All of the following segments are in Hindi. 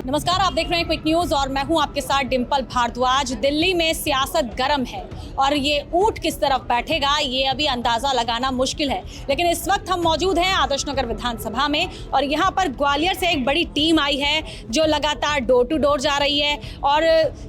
नमस्कार, आप देख रहे हैं क्विक न्यूज और मैं हूं आपके साथ डिंपल भारद्वाज। दिल्ली में सियासत गर्म है और ये ऊंट किस तरफ बैठेगा ये अभी अंदाजा लगाना मुश्किल है, लेकिन इस वक्त हम मौजूद हैं आदर्श नगर विधानसभा में और यहाँ पर ग्वालियर से एक बड़ी टीम आई है जो लगातार डोर टू डोर जा रही है और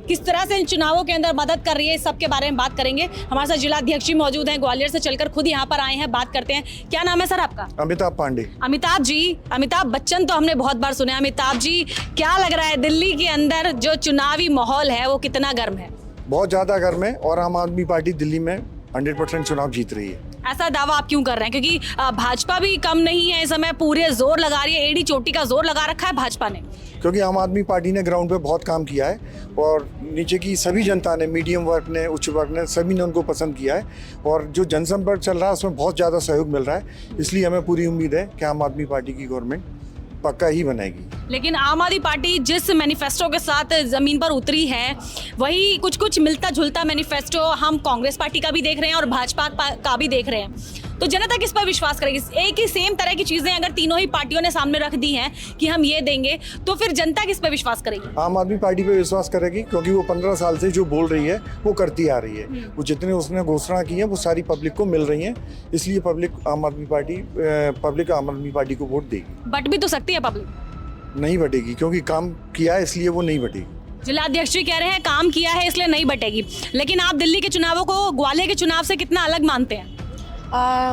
किस तरह से इन चुनावों के अंदर मदद कर रही है, इस सब के बारे में बात करेंगे। हमारे साथ जिलाध्यक्ष जी मौजूद हैं, ग्वालियर से चलकर खुद यहाँ पर आए हैं, बात करते हैं। क्या नाम है सर आपका? अमिताभ पांडे। अमिताभ जी, अमिताभ बच्चन तो हमने बहुत बार सुने। अमिताभ जी, क्या लग रहा है दिल्ली के अंदर जो चुनावी माहौल है वो कितना गर्म है? बहुत ज्यादा गर्म है और आम आदमी पार्टी दिल्ली में 100% चुनाव जीत रही है। ऐसा दावा आप क्यों कर रहे हैं? क्योंकि भाजपा भी कम नहीं है, इस समय पूरे जोर लगा रही है, एड़ी चोटी का जोर लगा रखा है भाजपा ने। क्योंकि आम आदमी पार्टी ने ग्राउंड पे बहुत काम किया है और नीचे की सभी जनता ने, मीडियम वर्ग ने, उच्च वर्ग ने, सभी ने उनको पसंद किया है और जो जनसंपर्क चल रहा है उसमें बहुत ज़्यादा सहयोग मिल रहा है। इसलिए हमें पूरी उम्मीद है कि आम आदमी पार्टी की गवर्नमेंट पक्का ही बनेगी। लेकिन आम आदमी पार्टी जिस मैनिफेस्टो के साथ जमीन पर उतरी है वही कुछ मिलता जुलता मैनिफेस्टो हम कांग्रेस पार्टी का भी देख रहे हैं और भाजपा का भी देख रहे हैं। तो जनता किस पर विश्वास करेगी? एक ही सेम तरह की चीजें अगर तीनों ही पार्टियों ने सामने रख दी हैं कि हम ये देंगे, तो फिर जनता किस पर विश्वास करेगी? आम आदमी पार्टी पे विश्वास करेगी क्योंकि वो 15 साल से जो बोल रही है वो करती आ रही है। वो जितने उसने घोषणा की है वो सारी पब्लिक को मिल रही है, इसलिए पब्लिक आम आदमी पार्टी को वोट देगी। बट भी तो सकती है पब्लिक? नहीं बटेगी क्योंकि काम किया है, इसलिए वो नहीं बटेगी। जिलाध्यक्ष जी कह रहे हैं काम किया है इसलिए नहीं बटेगी, लेकिन आप दिल्ली के चुनावों को ग्वालियर के चुनाव से कितना अलग मानते हैं?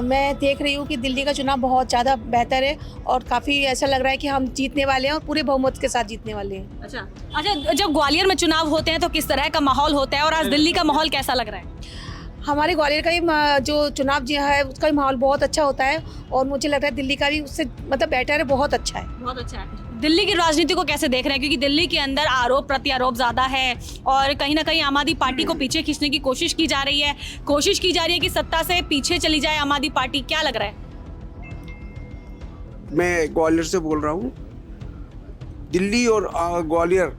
मैं देख रही हूँ कि दिल्ली का चुनाव बहुत ज़्यादा बेहतर है और काफ़ी ऐसा लग रहा है कि हम जीतने वाले हैं और पूरे बहुमत के साथ जीतने वाले हैं। अच्छा, जब ग्वालियर में चुनाव होते हैं तो किस तरह का माहौल होता है और आज दिल्ली का माहौल कैसा लग रहा है? हमारे ग्वालियर का ही जो चुनाव जो है उसका भी माहौल बहुत अच्छा होता है और मुझे लग रहा है दिल्ली का भी उससे मतलब बेटर है, बहुत अच्छा है। बहुत अच्छा है। दिल्ली की राजनीति को कैसे देख रहे हैं? क्योंकि दिल्ली के अंदर आरोप प्रत्यारोप ज़्यादा है और कहीं ना कहीं आम आदमी पार्टी को पीछे खींचने की कोशिश की जा रही है कि सत्ता से पीछे चली जाए आम आदमी पार्टी। क्या लग रहा है? मैं ग्वालियर से बोल रहा हूँ। दिल्ली और ग्वालियर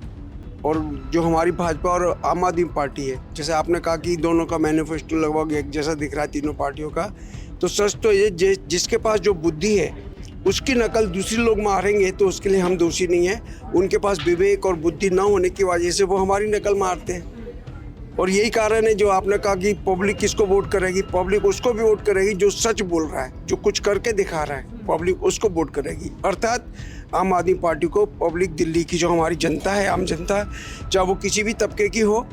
और जो हमारी भाजपा और आम आदमी पार्टी है, जैसे आपने कहा कि दोनों का मैनिफेस्टो लगभग एक जैसा दिख रहा है तीनों पार्टियों का, तो सच तो ये जिसके पास जो बुद्धि है उसकी नकल दूसरे लोग मारेंगे तो उसके लिए हम दोषी नहीं हैं। उनके पास विवेक और बुद्धि न होने की वजह से वो हमारी नकल मारते हैं और यही कारण है जो आपने कहा कि पब्लिक किसको वोट करेगी। पब्लिक उसको भी वोट करेगी जो सच बोल रहा है, जो कुछ करके दिखा रहा है, पब्लिक उसको वोट करेगी। अर्थात आम आदमी पार्टी को पब्लिक, दिल्ली की जो हमारी जनता है, आम जनता, चाहे वो किसी भी तबके की हो,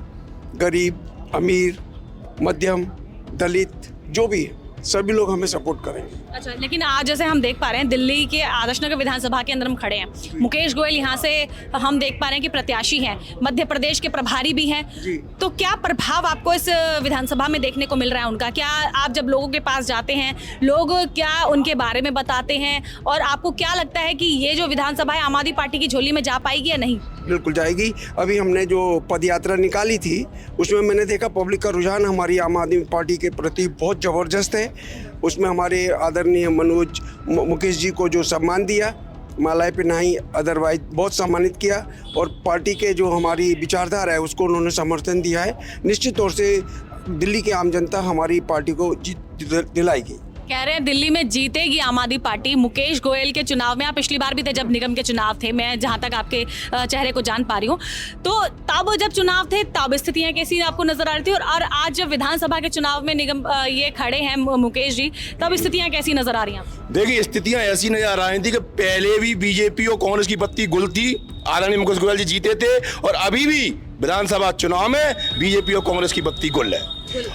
गरीब, अमीर, मध्यम, दलित, जो भी है, सभी लोग हमें सपोर्ट करेंगे। अच्छा, लेकिन आज जैसे हम देख पा रहे हैं दिल्ली के आदर्श नगर विधानसभा के अंदर हम खड़े हैं, मुकेश गोयल यहाँ से हम देख पा रहे हैं कि प्रत्याशी हैं, मध्य प्रदेश के प्रभारी भी हैं, तो क्या प्रभाव आपको इस विधानसभा में देखने को मिल रहा है उनका? क्या आप जब लोगों के पास जाते हैं, लोग क्या उनके बारे में बताते हैं और आपको क्या लगता है कि ये जो विधानसभा है आम आदमी पार्टी की झोली में जा पाएगी या नहीं? बिल्कुल जाएगी। अभी हमने जो पद यात्रा निकाली थी उसमें मैंने देखा पब्लिक का रुझान हमारी आम आदमी पार्टी के प्रति बहुत ज़बरदस्त है। उसमें हमारे आदरणीय मनोज मुकेश जी को जो सम्मान दिया, मालाएं पहनाई, अदरवाइज बहुत सम्मानित किया और पार्टी के जो हमारी विचारधारा है उसको उन्होंने समर्थन दिया है। निश्चित तौर से दिल्ली की आम जनता हमारी पार्टी को जीत दिलाएगी। कह रहे हैं दिल्ली में जीतेगी आम आदमी पार्टी। मुकेश गोयल के चुनाव में आप पिछली बार भी थे जब निगम के चुनाव थे, मैं जहां तक आपके चेहरे को जान पा रही हूँ, तो तब जब चुनाव थे तब स्थितियां कैसी आपको नजर आ रही थी और आज जब विधानसभा के चुनाव में निगम ये खड़े हैं मुकेश जी, तब स्थितियां कैसी नजर आ रही हैं? देखिए, स्थितियां ऐसी नजर आ रही थी कि पहले भी बीजेपी और कांग्रेस की बत्ती गुल थी, आदरणीय मुकेश गोयल जी जीते थे और अभी भी विधानसभा चुनाव में बीजेपी और कांग्रेस की बत्ती गुल है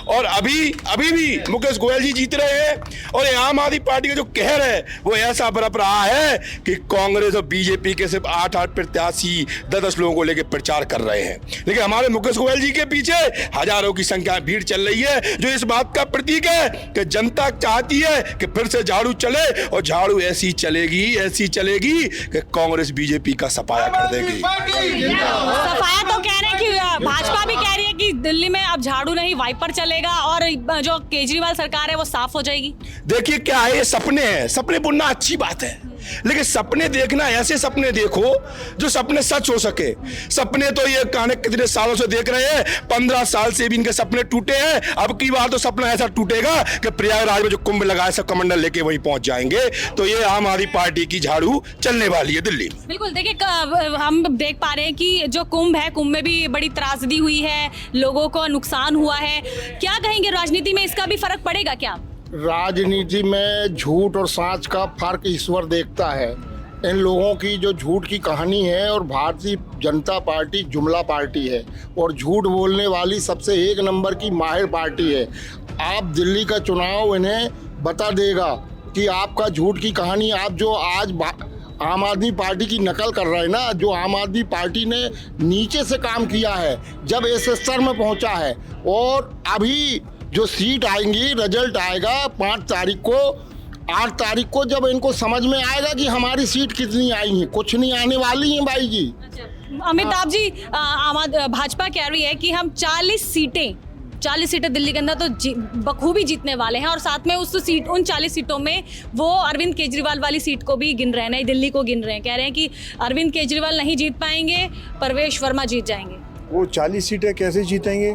और अभी भी मुकेश गोयल जी जीत रहे हैं और आम आदमी पार्टी का जो कहर है वो ऐसा बरप रहा है कि कांग्रेस और बीजेपी के सिर्फ 8 प्रत्याशी 10 लोगों को लेकर प्रचार कर रहे हैं, लेकिन हमारे मुकेश गोयल जी के पीछे हजारों की संख्या में भीड़ चल रही है, जो इस बात का प्रतीक है कि जनता चाहती है कि फिर से झाड़ू चले और झाड़ू ऐसी चलेगी कि कांग्रेस बीजेपी का सफाया कर देगी। सफाया तो कह रहे हैं कि भाजपा भी कह रही है कि दिल्ली में अब झाड़ू नहीं वाइपर चलेगा और जो केजरीवाल सरकार है वो साफ हो जाएगी। देखिए क्या है, ये सपने हैं, सपने बुनना अच्छी बात है, लेकिन सपने देखना, ऐसे सपने देखो जो सपने सच हो सके। सपने तो ये कहने कितने सालों से देख रहे हैं, 15 साल से भी इनके सपने टूटे हैं। अब की बार तो सपना ऐसा टूटेगा कि प्रयागराज में जो कुंभ लगा है सब कमंडल लेके वहीं पहुंच जाएंगे। तो ये आम आदमी पार्टी की झाड़ू चलने वाली है दिल्ली में। बिल्कुल, देखिए हम देख पा रहे हैं कि जो कुंभ है, कुंभ में भी बड़ी त्रासदी हुई है, लोगों को नुकसान हुआ है। क्या कहेंगे, राजनीति में इसका भी फर्क पड़ेगा क्या? राजनीति में झूठ और सच का फर्क ईश्वर देखता है। इन लोगों की जो झूठ की कहानी है, और भारतीय जनता पार्टी जुमला पार्टी है और झूठ बोलने वाली सबसे एक नंबर की माहिर पार्टी है। आप दिल्ली का चुनाव इन्हें बता देगा कि आपका झूठ की कहानी, आप जो आज आम आदमी पार्टी की नकल कर रहे हैं ना, जो आम आदमी पार्टी ने नीचे से काम किया है, जब इस स्तर में पहुंचा है, और अभी जो सीट आएंगी, रिजल्ट आएगा 5 तारीख को, 8 तारीख को, जब इनको समझ में आएगा कि हमारी सीट कितनी आई है। कुछ नहीं आने वाली है भाई जी। अमिताभ जी, भाजपा कह रही है कि हम 40 सीटें दिल्ली के अंदर तो बखूबी जीतने वाले हैं, और साथ में उन 40 सीटों में वो अरविंद केजरीवाल वाली सीट को भी गिन रहे हैं, नई दिल्ली को गिन रहे हैं। कह रहे हैं कि अरविंद केजरीवाल नहीं जीत पाएंगे, परवेश वर्मा जीत जाएंगे। वो 40 सीटें कैसे जीतेंगे,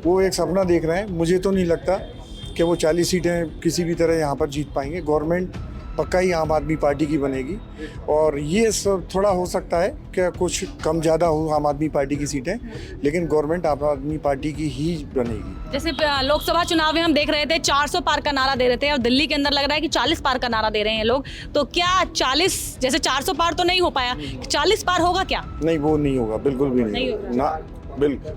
वो एक सपना देख रहे हैं। मुझे तो नहीं लगता कि वो 40 सीटें किसी भी तरह यहाँ पर जीत पाएंगे। गवर्नमेंट पक्का ही आम आदमी पार्टी की बनेगी, और ये सब थोड़ा हो सकता है कि कुछ कम ज़्यादा हो आम आदमी पार्टी की सीटें, लेकिन गवर्नमेंट आम आदमी पार्टी की ही बनेगी। जैसे लोकसभा चुनाव में हम देख रहे थे 400 पार का नारा दे रहे थे, और दिल्ली के अंदर लग रहा है कि 40 पार का नारा दे रहे हैं लोग। तो क्या 40, जैसे 400 पार तो नहीं हो पाया, 40 पार होगा क्या? नहीं, वो नहीं होगा, बिल्कुल भी नहीं होगा ना,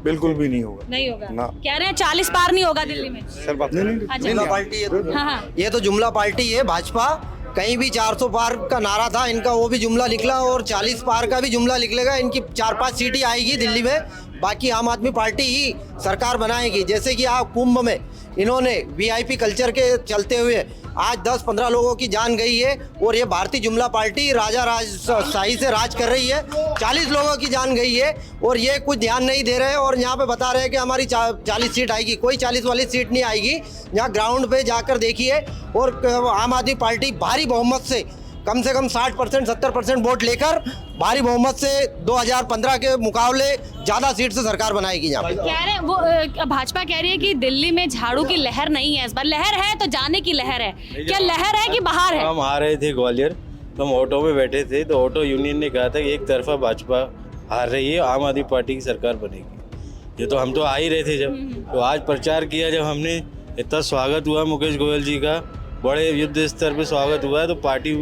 बिल्कुल भी नहीं होगा। नहीं होगा ना। कह रहे हैं 40 पार नहीं होगा दिल्ली में। जुमला पार्टी है। हाँ। ये तो जुमला पार्टी है भाजपा। कहीं भी 400 पार का नारा था इनका, वो भी जुमला निकला, और 40 पार का भी जुमला निकलेगा। इनकी 4-5 सीटें आएगी दिल्ली में, बाकी आम आदमी पार्टी ही सरकार बनाएगी। जैसे कि आप कुंभ में इन्होंने वीआईपी कल्चर के चलते हुए आज 10-15 लोगों की जान गई है, और ये भारतीय जुमला पार्टी राजा राजशाही से राज कर रही है। 40 लोगों की जान गई है, और ये कुछ ध्यान नहीं दे रहे, और यहाँ पे बता रहे हैं कि हमारी 40 सीट आएगी। कोई 40 वाली सीट नहीं आएगी। यहाँ ग्राउंड पे जाकर देखिए, और आम आदमी पार्टी भारी बहुमत से कम 60%, 70% वोट लेकर भारी बहुमत से 2015 के मुकाबले ज्यादा सीट से सरकार बनाएगी। यहाँ पे कह रहे हैं वो भाजपा कह रही है कि दिल्ली में झाड़ू की लहर नहीं है इस बार। लहर है तो जाने की लहर है, क्या लहर है कि बाहर है? हम आ रहे थे ग्वालियर, तो हम ऑटो में बैठे थे, तो ऑटो यूनियन ने कहा था कि एक तरफा भाजपा हार रही है, आम आदमी पार्टी की सरकार बनेगी। ये तो हम तो आ ही रहे थे जब, तो आज प्रचार किया जब हमने, इतना स्वागत हुआ मुकेश गोयल जी का, बड़े युद्ध स्तर पे स्वागत हुआ है। तो पार्टी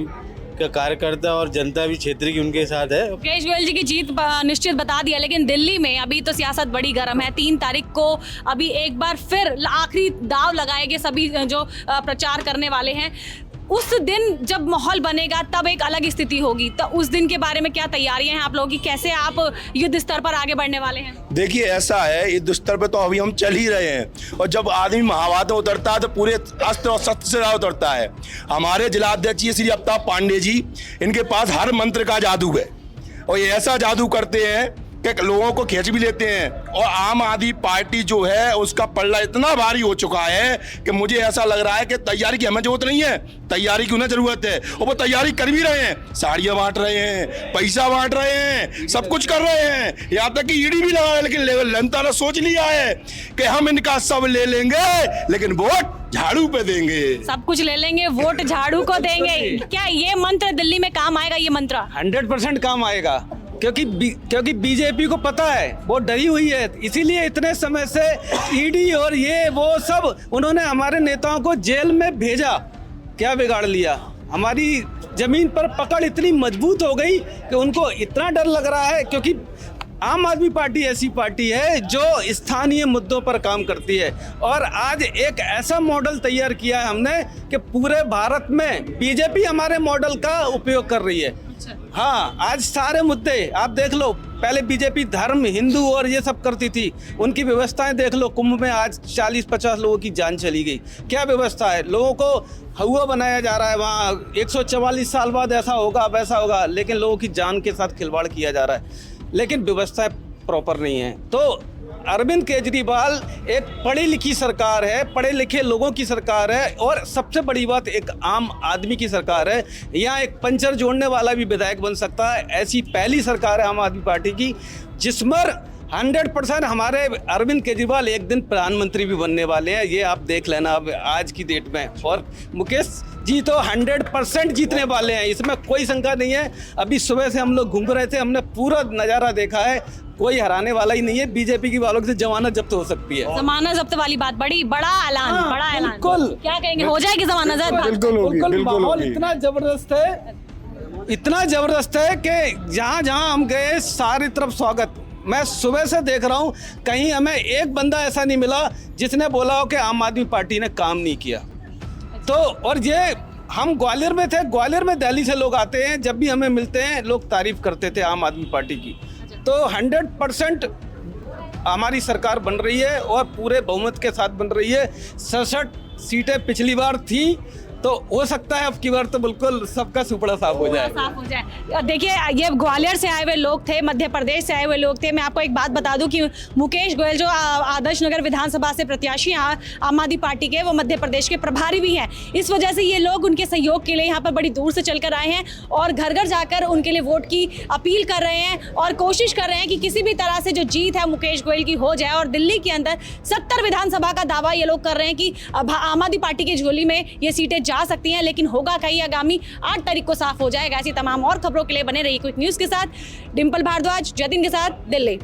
का कार्यकर्ता और जनता भी क्षेत्र की उनके साथ है। मुकेश गोयल जी की जीत निश्चित बता दिया, लेकिन दिल्ली में अभी तो सियासत बड़ी गर्म है। 3 तारीख को अभी एक बार फिर आखिरी दाव लगाएंगे सभी जो प्रचार करने वाले हैं। उस दिन जब माहौल बनेगा तब एक अलग स्थिति होगी। तो उस दिन के बारे में क्या तैयारियां हैं आप लोगों की, कैसे आप युद्ध स्तर पर आगे बढ़ने वाले हैं? देखिए, ऐसा है, युद्ध स्तर पे तो अभी हम चल ही रहे हैं, और जब आदमी महाभारत में उतरता है तो पूरे अस्त्र और शस्त्र से उतरता है। हमारे जिलाध्यक्ष श्री अमिताभ पांडे जी, इनके पास हर मंत्र का जादू है, और ये ऐसा जादू करते हैं कि लोगों को खींच भी लेते हैं। और आम आदमी पार्टी जो है उसका पल्ला इतना भारी हो चुका है कि मुझे ऐसा लग रहा है कि तैयारी की हमें जरूरत नहीं है, तैयारी की उन्हें जरूरत है, और वो तैयारी कर भी रहे हैं। साड़ियाँ बांट रहे हैं, पैसा बांट रहे हैं, सब कुछ कर रहे हैं, यहाँ तक कि ईडी भी लगा है। लेकिन जनता ने सोच लिया है कि हम इनका सब ले लेंगे, लेकिन वोट झाड़ू पे देंगे। सब कुछ ले लेंगे, वोट झाड़ू को देंगे। क्या ये मंत्र दिल्ली में काम आएगा? ये मंत्र 100% काम आएगा, क्योंकि बीजेपी को पता है वो डरी हुई है, इसीलिए इतने समय से ईडी और ये वो सब उन्होंने हमारे नेताओं को जेल में भेजा। क्या बिगाड़ लिया? हमारी जमीन पर पकड़ इतनी मजबूत हो गई कि उनको इतना डर लग रहा है, क्योंकि आम आदमी पार्टी ऐसी पार्टी है जो स्थानीय मुद्दों पर काम करती है। और आज एक ऐसा मॉडल तैयार किया है हमने कि पूरे भारत में बीजेपी हमारे मॉडल का उपयोग कर रही है। हाँ, आज सारे मुद्दे आप देख लो, पहले बीजेपी धर्म, हिंदू और ये सब करती थी, उनकी व्यवस्थाएं देख लो। कुंभ में आज 40-50 लोगों की जान चली गई। क्या व्यवस्था है? लोगों को हवा बनाया जा रहा है, वहाँ 144 साल बाद ऐसा होगा वैसा होगा, लेकिन लोगों की जान के साथ खिलवाड़ किया जा रहा है, लेकिन व्यवस्था प्रॉपर नहीं है। तो अरविंद केजरीवाल एक पढ़ी लिखी सरकार है, पढ़े लिखे लोगों की सरकार है, और सबसे बड़ी बात एक आम आदमी की सरकार है। यहाँ एक पंचर जोड़ने वाला भी विधायक बन सकता है, ऐसी पहली सरकार है आम आदमी पार्टी की जिसमें 100% हमारे अरविंद केजरीवाल एक दिन प्रधानमंत्री भी बनने वाले हैं। ये आप देख लेना अब आज की डेट में। और मुकेश जी तो 100% जीतने वाले हैं, इसमें कोई शंका नहीं है। अभी सुबह से हम लोग घूम रहे थे, हमने पूरा नज़ारा देखा है, कोई हराने वाला ही नहीं है। बीजेपी की वालों से जमानत जब्त हो सकती है। जमानत जब्त वाली बात बड़ा ऐलान, हाँ, बड़ा ऐलान। बिल्कुल। क्या कहेंगे, हो जाएगी जमानत जब्त? बिल्कुल होगी, बिल्कुल माहौल होगी। इतना जबरदस्त है कि जहाँ जहाँ हम गए सारी तरफ स्वागत। मैं सुबह से देख रहा हूँ, कहीं हमें एक बंदा ऐसा नहीं मिला जिसने बोला हो कि आम आदमी पार्टी ने काम नहीं किया। तो और ये हम ग्वालियर में थे, ग्वालियर में दिल्ली से लोग आते हैं, जब भी हमें मिलते हैं लोग तारीफ करते थे आम आदमी पार्टी की। तो 100% हमारी सरकार बन रही है और पूरे बहुमत के साथ बन रही है। 67 सीटें पिछली बार थी, तो हो सकता है अब की बार तो बिल्कुल सबका सुपड़ा साफ हो जाए। साफ हो जाए। देखिए, ये ग्वालियर से आए हुए लोग थे, मध्य प्रदेश से आए हुए लोग थे। मैं आपको एक बात बता दूं कि मुकेश गोयल जो आदर्श नगर विधानसभा से प्रत्याशी हैं आम आदमी पार्टी के, वो मध्य प्रदेश के प्रभारी भी हैं। इस वजह से ये लोग उनके सहयोग के लिए यहाँ पर बड़ी दूर से चलकर आए हैं और घर घर जाकर उनके लिए वोट की अपील कर रहे हैं और कोशिश कर रहे हैं कि किसी भी तरह से जो जीत है मुकेश गोयल की हो जाए। और दिल्ली के अंदर 70 विधानसभा का दावा ये लोग कर रहे हैं कि आम आदमी पार्टी की झोली में ये सीटें जा सकती हैं, लेकिन होगा कहीं आगामी 8 तारीख को साफ हो जाएगा। ऐसी तमाम और खबरों के लिए बने रहिए क्विक न्यूज़ के साथ। डिंपल भारद्वाज, जतिन के साथ, दिल्ली।